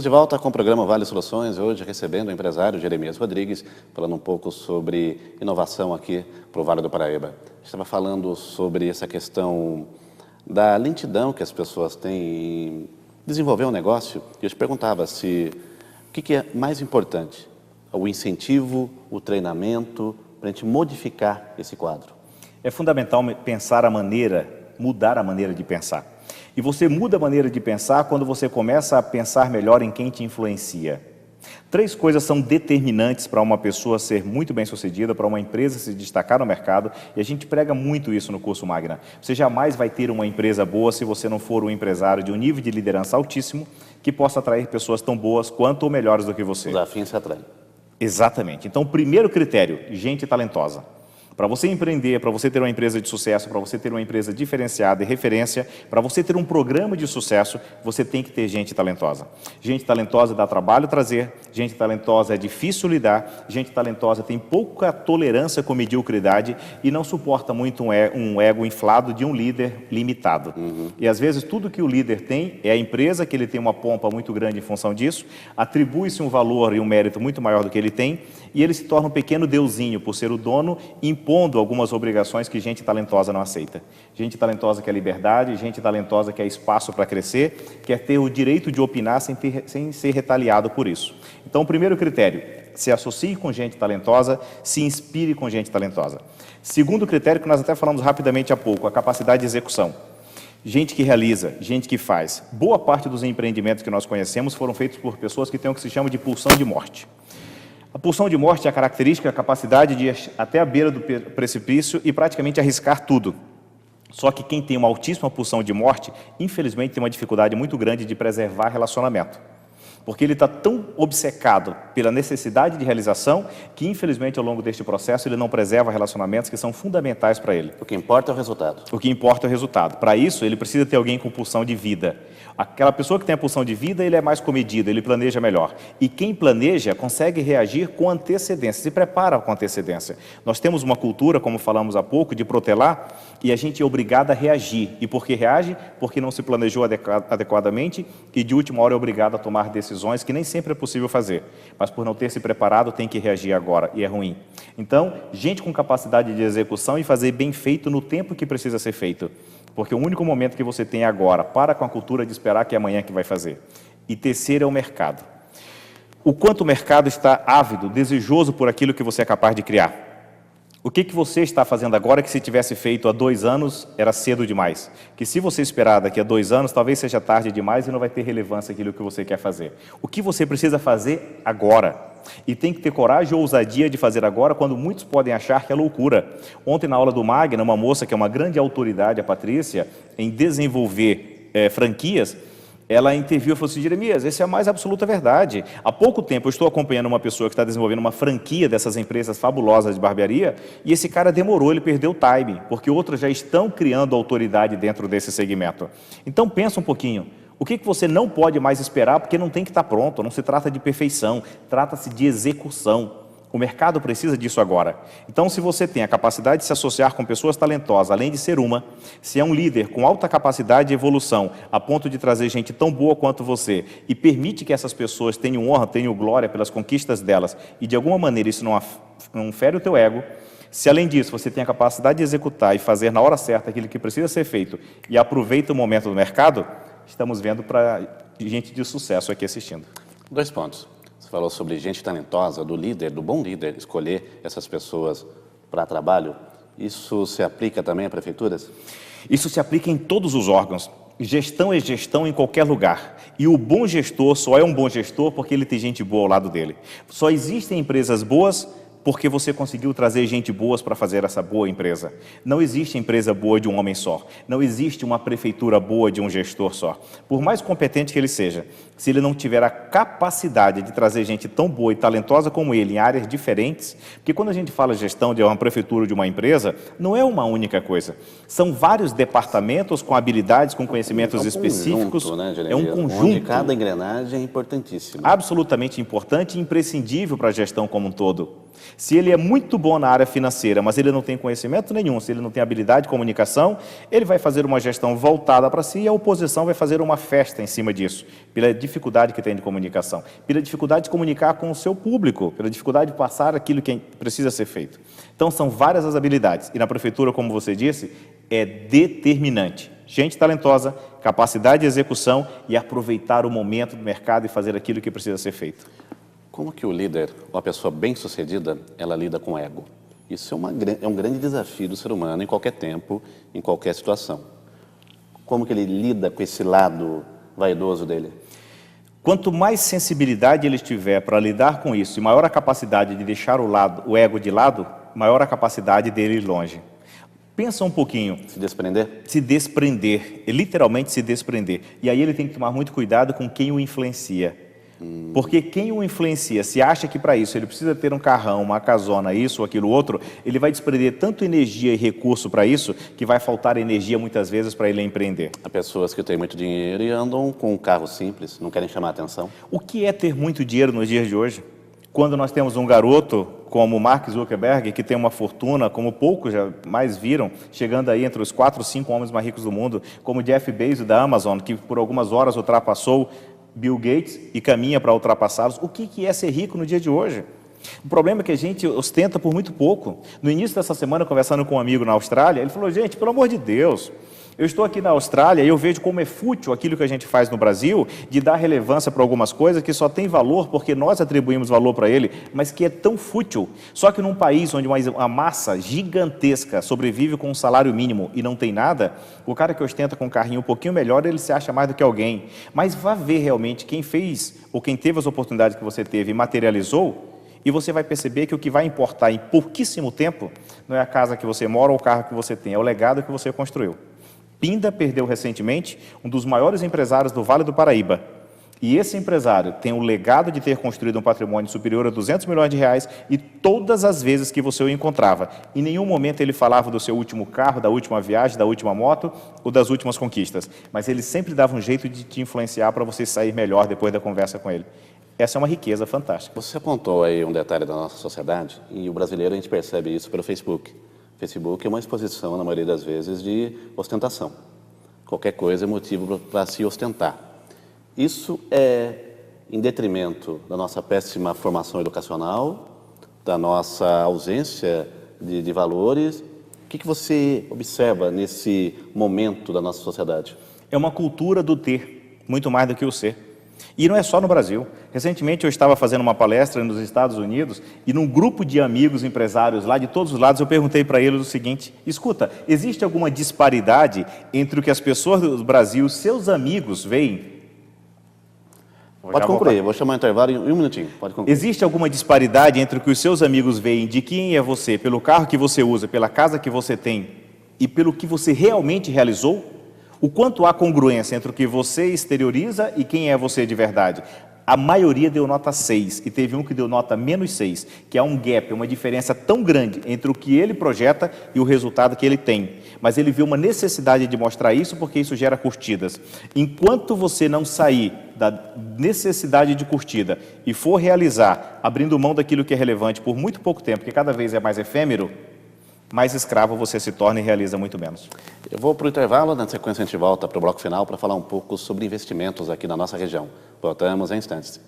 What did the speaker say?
de volta com o programa Vale Soluções, hoje recebendo o empresário Jeremias Rodrigues, falando um pouco sobre inovação aqui para o Vale do Paraíba. A gente estava falando sobre essa questão da lentidão que as pessoas têm em desenvolver um negócio, e eu te perguntava se o que é mais importante, o incentivo, o treinamento, para a gente modificar esse quadro. É fundamental pensar mudar a maneira de pensar. E você muda a maneira de pensar quando você começa a pensar melhor em quem te influencia. 3 coisas são determinantes para uma pessoa ser muito bem-sucedida, para uma empresa se destacar no mercado, e a gente prega muito isso no curso Magna. Você jamais vai ter uma empresa boa se você não for um empresário de um nível de liderança altíssimo, que possa atrair pessoas tão boas quanto ou melhores do que você. Os afins se atraem. Exatamente. Então, o primeiro critério, gente talentosa. Para você empreender, para você ter uma empresa de sucesso, para você ter uma empresa diferenciada e referência, para você ter um programa de sucesso, você tem que ter gente talentosa. Gente talentosa dá trabalho trazer, gente talentosa é difícil lidar, gente talentosa tem pouca tolerância com mediocridade e não suporta muito um ego inflado de um líder limitado. E às vezes tudo que o líder tem é a empresa, que ele tem uma pompa muito grande em função disso, atribui-se um valor e um mérito muito maior do que ele tem, e ele se torna um pequeno deusinho por ser o dono, impondo algumas obrigações que gente talentosa não aceita. Gente talentosa quer liberdade, gente talentosa quer espaço para crescer, quer ter o direito de opinar sem ser retaliado por isso. Então, o primeiro critério, se associe com gente talentosa, se inspire com gente talentosa. Segundo critério, que nós até falamos rapidamente há pouco, a capacidade de execução. Gente que realiza, gente que faz. Boa parte dos empreendimentos que nós conhecemos foram feitos por pessoas que têm o que se chama de pulsão de morte. A pulsão de morte é a característica, a capacidade de ir até a beira do precipício e praticamente arriscar tudo. Só que quem tem uma altíssima pulsão de morte, infelizmente tem uma dificuldade muito grande de preservar relacionamento. Porque ele está tão obcecado pela necessidade de realização que, infelizmente, ao longo deste processo, ele não preserva relacionamentos que são fundamentais para ele. O que importa é o resultado. O que importa é o resultado. Para isso, ele precisa ter alguém com pulsão de vida. Aquela pessoa que tem a pulsão de vida, ele é mais comedido, ele planeja melhor. E quem planeja consegue reagir com antecedência, se prepara com antecedência. Nós temos uma cultura, como falamos há pouco, de protelar, e a gente é obrigado a reagir. E por que reage? Porque não se planejou adequadamente e, de última hora, é obrigado a tomar decisões que nem sempre é possível fazer. Mas, por não ter se preparado, tem que reagir agora, e é ruim. Então, gente com capacidade de execução e fazer bem feito no tempo que precisa ser feito. Porque o único momento que você tem agora, para com a cultura de esperar que é amanhã que vai fazer. E terceiro é o mercado. O quanto o mercado está ávido, desejoso por aquilo que você é capaz de criar. O que você está fazendo agora que se tivesse feito há 2 anos era cedo demais? Que se você esperar daqui a 2 anos, talvez seja tarde demais e não vai ter relevância aquilo que você quer fazer. O que você precisa fazer agora? E tem que ter coragem ou ousadia de fazer agora, quando muitos podem achar que é loucura. Ontem, na aula do Magna, uma moça que é uma grande autoridade, a Patrícia, em desenvolver franquias, ela interviu e falou assim: Jeremias, essa é a mais absoluta verdade. Há pouco tempo eu estou acompanhando uma pessoa que está desenvolvendo uma franquia dessas empresas fabulosas de barbearia, e esse cara demorou, ele perdeu o time, porque outros já estão criando autoridade dentro desse segmento. Então pensa um pouquinho. O que você não pode mais esperar, porque não tem que estar pronto, não se trata de perfeição, trata-se de execução. O mercado precisa disso agora. Então, se você tem a capacidade de se associar com pessoas talentosas, além de ser se é um líder com alta capacidade de evolução, a ponto de trazer gente tão boa quanto você, e permite que essas pessoas tenham honra, tenham glória pelas conquistas delas, e de alguma maneira isso não fere o teu ego, se além disso você tem a capacidade de executar e fazer na hora certa aquilo que precisa ser feito, e aproveita o momento do mercado, estamos vendo para gente de sucesso aqui assistindo. 2 pontos. Você falou sobre gente talentosa, do líder, do bom líder, escolher essas pessoas para trabalho. Isso se aplica também a prefeituras? Isso se aplica em todos os órgãos. Gestão é gestão em qualquer lugar. E o bom gestor só é um bom gestor porque ele tem gente boa ao lado dele. Só existem empresas boas porque você conseguiu trazer gente boa para fazer essa boa empresa. Não existe empresa boa de um homem só. Não existe uma prefeitura boa de um gestor só. Por mais competente que ele seja, se ele não tiver a capacidade de trazer gente tão boa e talentosa como ele em áreas diferentes, porque quando a gente fala gestão de uma prefeitura ou de uma empresa, não é uma única coisa. São vários departamentos com habilidades, com conhecimentos específicos. Conjunto, né, é um conjunto. Onde cada engrenagem é importantíssima. Absolutamente importante e imprescindível para a gestão como um todo. Se ele é muito bom na área financeira, mas ele não tem conhecimento nenhum, se ele não tem habilidade de comunicação, ele vai fazer uma gestão voltada para si e a oposição vai fazer uma festa em cima disso, pela dificuldade que tem de comunicação, pela dificuldade de comunicar com o seu público, pela dificuldade de passar aquilo que precisa ser feito. Então, são várias as habilidades. E na prefeitura, como você disse, é determinante. Gente talentosa, capacidade de execução e aproveitar o momento do mercado e fazer aquilo que precisa ser feito. Como que o líder, uma pessoa bem-sucedida, ela lida com ego? Isso é um grande desafio do ser humano em qualquer tempo, em qualquer situação. Como que ele lida com esse lado vaidoso dele? Quanto mais sensibilidade ele tiver para lidar com isso e maior a capacidade de deixar o ego de lado, maior a capacidade dele ir longe. Pensa um pouquinho. Se desprender? Se desprender, literalmente se desprender. E aí ele tem que tomar muito cuidado com quem o influencia. Porque quem o influencia, se acha que para isso ele precisa ter um carrão, uma casona, isso ou aquilo outro, ele vai desprender tanto energia e recurso para isso, que vai faltar energia muitas vezes para ele empreender. Há pessoas que têm muito dinheiro e andam com um carro simples, não querem chamar a atenção. O que é ter muito dinheiro nos dias de hoje? Quando nós temos um garoto como Mark Zuckerberg, que tem uma fortuna, como poucos jamais viram, chegando aí entre os 4 ou 5 homens mais ricos do mundo, como Jeff Bezos da Amazon, que por algumas horas ultrapassou Bill Gates e caminha para ultrapassá-los. O que é ser rico no dia de hoje? O problema é que a gente ostenta por muito pouco. No início dessa semana, conversando com um amigo na Austrália, ele falou, gente, pelo amor de Deus, eu estou aqui na Austrália e eu vejo como é fútil aquilo que a gente faz no Brasil, de dar relevância para algumas coisas que só tem valor porque nós atribuímos valor para ele, mas que é tão fútil. Só que num país onde uma massa gigantesca sobrevive com um salário mínimo e não tem nada, o cara que ostenta com um carrinho um pouquinho melhor, ele se acha mais do que alguém. Mas vá ver realmente quem fez ou quem teve as oportunidades que você teve e materializou, e você vai perceber que o que vai importar em pouquíssimo tempo não é a casa que você mora ou o carro que você tem, é o legado que você construiu. Pinda perdeu recentemente um dos maiores empresários do Vale do Paraíba. E esse empresário tem o legado de ter construído um patrimônio superior a 200 milhões de reais e todas as vezes que você o encontrava, em nenhum momento ele falava do seu último carro, da última viagem, da última moto ou das últimas conquistas. Mas ele sempre dava um jeito de te influenciar para você sair melhor depois da conversa com ele. Essa é uma riqueza fantástica. Você apontou aí um detalhe da nossa sociedade e o brasileiro a gente percebe isso pelo Facebook. Facebook é uma exposição, na maioria das vezes, de ostentação. Qualquer coisa é motivo para se ostentar. Isso é em detrimento da nossa péssima formação educacional, da nossa ausência de valores. O que você observa nesse momento da nossa sociedade? É uma cultura do ter, muito mais do que o ser. E não é só no Brasil. Recentemente eu estava fazendo uma palestra nos Estados Unidos e num grupo de amigos empresários lá de todos os lados eu perguntei para eles o seguinte, escuta, existe alguma disparidade entre o que as pessoas do Brasil, seus amigos, veem? Pode concluir, eu vou chamar o intervalo em um minutinho. Pode concluir. Existe alguma disparidade entre o que os seus amigos veem de quem é você, pelo carro que você usa, pela casa que você tem e pelo que você realmente realizou? O quanto há congruência entre o que você exterioriza e quem é você de verdade? A maioria deu nota 6 e teve um que deu nota -6, que é um gap, uma diferença tão grande entre o que ele projeta e o resultado que ele tem. Mas ele viu uma necessidade de mostrar isso porque isso gera curtidas. Enquanto você não sair da necessidade de curtida e for realizar, abrindo mão daquilo que é relevante por muito pouco tempo, que cada vez é mais efêmero, mais escravo você se torna e realiza muito menos. Eu vou para o intervalo, na sequência a gente volta para o bloco final para falar um pouco sobre investimentos aqui na nossa região. Voltamos em instantes.